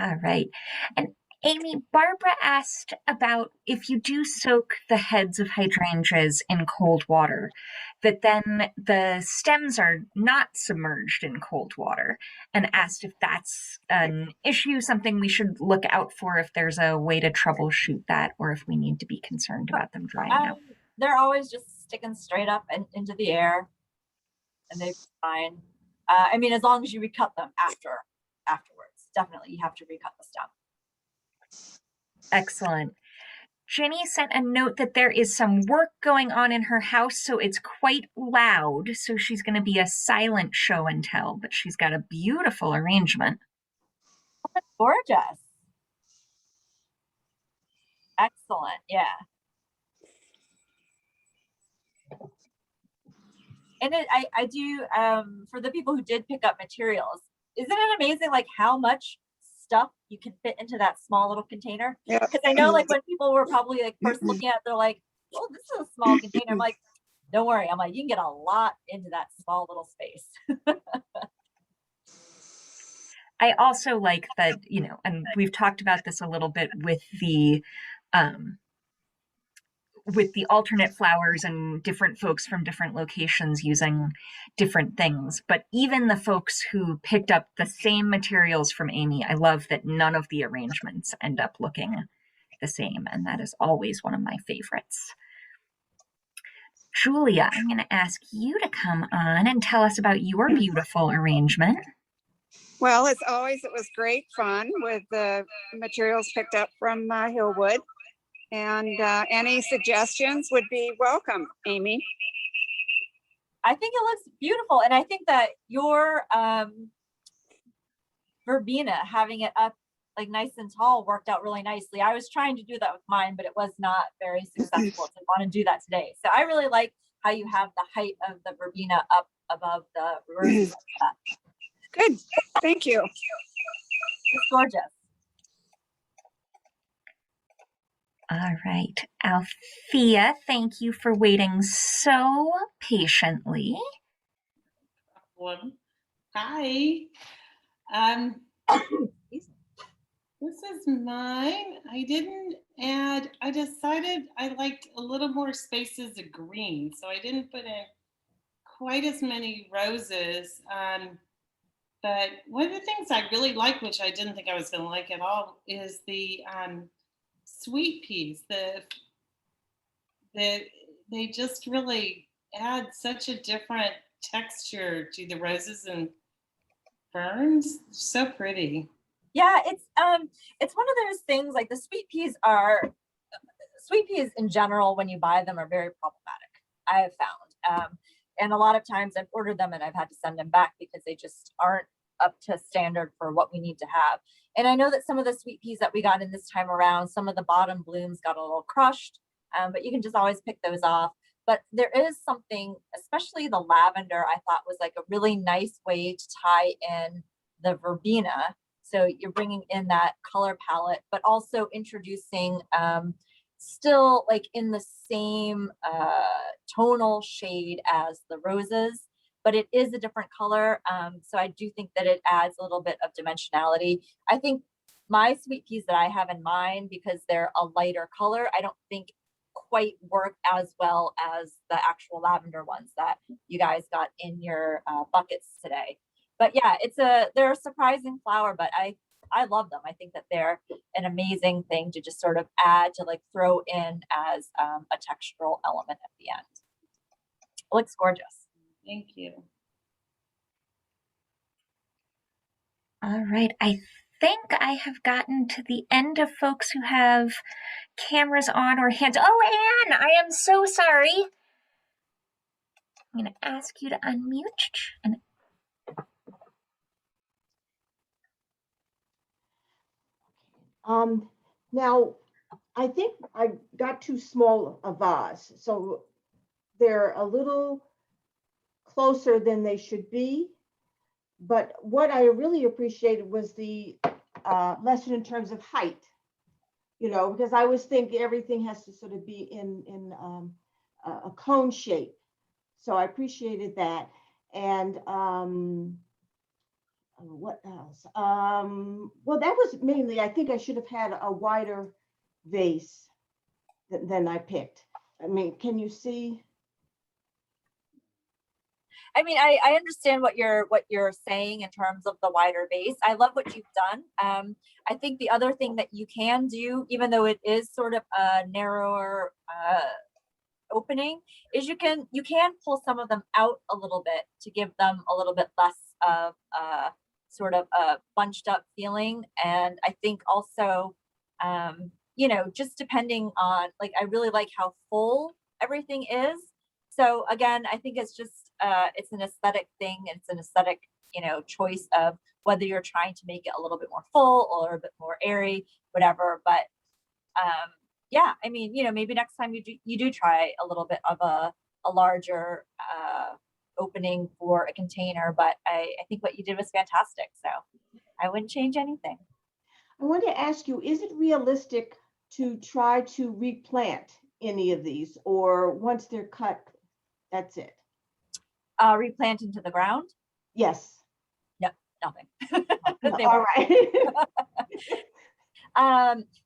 All right. And Amy, Barbara asked about if you do soak the heads of hydrangeas in cold water, that then the stems are not submerged in cold water, and asked if that's an issue, something we should look out for, if there's a way to troubleshoot that, or if we need to be concerned about them drying out. They're always just sticking straight up and into the air, and they're fine. I mean, as long as you recut them afterwards. Definitely, you have to recut the stem. Excellent. Jenny sent a note that there is some work going on in her house, so it's quite loud. So she's going to be a silent show and tell, but she's got a beautiful arrangement. Oh, that's gorgeous. Excellent. Yeah. And I do, for the people who did pick up materials, isn't it amazing like how much stuff you can fit into that small little container? Yeah. Because I know like when people were probably like first looking at it, they're like, oh, this is a small container. I'm like, don't worry. I'm like, you can get a lot into that small little space. I also like that, and we've talked about this a little bit with the alternate flowers and different folks from different locations using different things. But even the folks who picked up the same materials from Amy, I love that none of the arrangements end up looking the same. And that is always one of my favorites. Julia, I'm going to ask you to come on and tell us about your beautiful arrangement. Well, as always, it was great fun with the materials picked up from Hillwood. And any suggestions would be welcome, Amy. I think it looks beautiful. And I think that your verbena, having it up like nice and tall, worked out really nicely. I was trying to do that with mine, but it was not very successful. So I want to do that today. So I really like how you have the height of the verbena up above the roses. Good. Thank you. It's gorgeous. All right. Althea, thank you for waiting so patiently. Hi. This is mine. I didn't add, I decided I liked a little more spaces of green, so I didn't put in quite as many roses. But one of the things I really like, which I didn't think I was going to like at all, is the sweet peas. They just really add such a different texture to the roses and ferns. So pretty. Yeah, it's one of those things, like the sweet peas in general, when you buy them, are very problematic, I have found. And a lot of times I've ordered them and I've had to send them back because they just aren't up to standard for what we need to have. And I know that some of the sweet peas that we got in this time around, some of the bottom blooms got a little crushed, but you can just always pick those off. But there is something, especially the lavender, I thought was like a really nice way to tie in the verbena. So you're bringing in that color palette, but also introducing still like in the same tonal shade as the roses, but it is a different color. So I do think that it adds a little bit of dimensionality. I think my sweet peas that I have in mind, because they're a lighter color, I don't think quite work as well as the actual lavender ones that you guys got in your buckets today. But yeah, they're a surprising flower, but I love them. I think that they're an amazing thing to just sort of add, to like throw in as a textural element at the end. It looks gorgeous. Thank you. All right, I think I have gotten to the end of folks who have cameras on or hands. Oh, Anne, I am so sorry. I'm going to ask you to unmute. And Now, I think I got too small a vase, so they're a little closer than they should be. But what I really appreciated was the lesson in terms of height, because I was thinking everything has to sort of be in a cone shape. So I appreciated that. And what else? Well, that was mainly, I think I should have had a wider vase than I picked. I mean, can you see? I mean, I understand what you're saying in terms of the wider base. I love what you've done. I think the other thing that you can do, even though it is sort of a narrower opening, is you can pull some of them out a little bit to give them a little bit less of sort of a bunched up feeling. And I think also, just depending on, like, I really like how full everything is. So again, I think it's just, it's an aesthetic thing. It's an aesthetic, choice of whether you're trying to make it a little bit more full or a bit more airy, whatever. But yeah, I mean, maybe next time you do try a little bit of a larger opening for a container. But I think what you did was fantastic. So I wouldn't change anything. I want to ask you, is it realistic to try to replant any of these, or once they're cut, that's it? Replant into the ground? Yes. Yep, nothing. No, all right.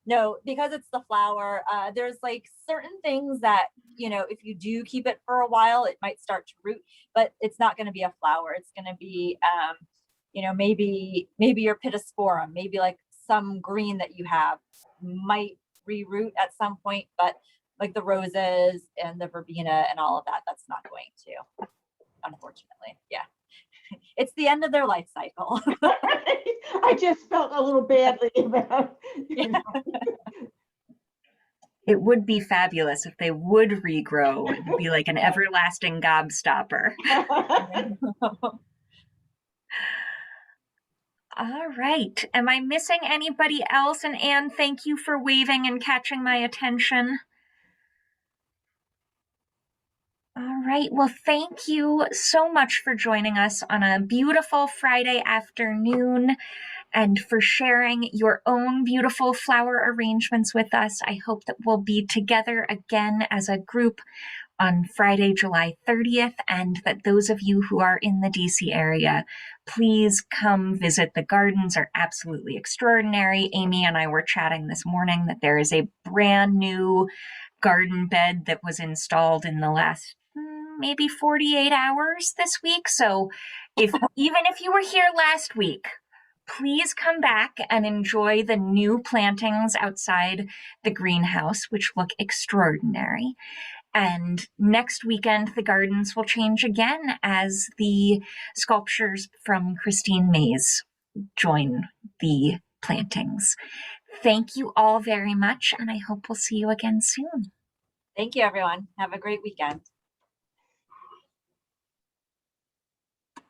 No, because it's the flower, there's like certain things that, if you do keep it for a while, it might start to root, but it's not going to be a flower. It's going to be, maybe your pittosporum, maybe like some green that you have might reroot at some point, but like the roses and the verbena and all of that, that's not going to, unfortunately. Yeah. It's the end of their life cycle. I just felt a little badly about it would be fabulous if they would regrow and be like an everlasting gobstopper. All right. Am I missing anybody else? And Anne, thank you for waving and catching my attention. All right. Well, thank you so much for joining us on a beautiful Friday afternoon and for sharing your own beautiful flower arrangements with us. I hope that we'll be together again as a group on Friday, July 30th, and that those of you who are in the DC area, please come visit. The gardens are absolutely extraordinary. Amy and I were chatting this morning that there is a brand new garden bed that was installed in the last maybe 48 hours this week. So even if you were here last week, please come back and enjoy the new plantings outside the greenhouse, which look extraordinary. And next weekend, the gardens will change again as the sculptures from Christine Mays join the plantings. Thank you all very much, and I hope we'll see you again soon. Thank you, everyone. Have a great weekend.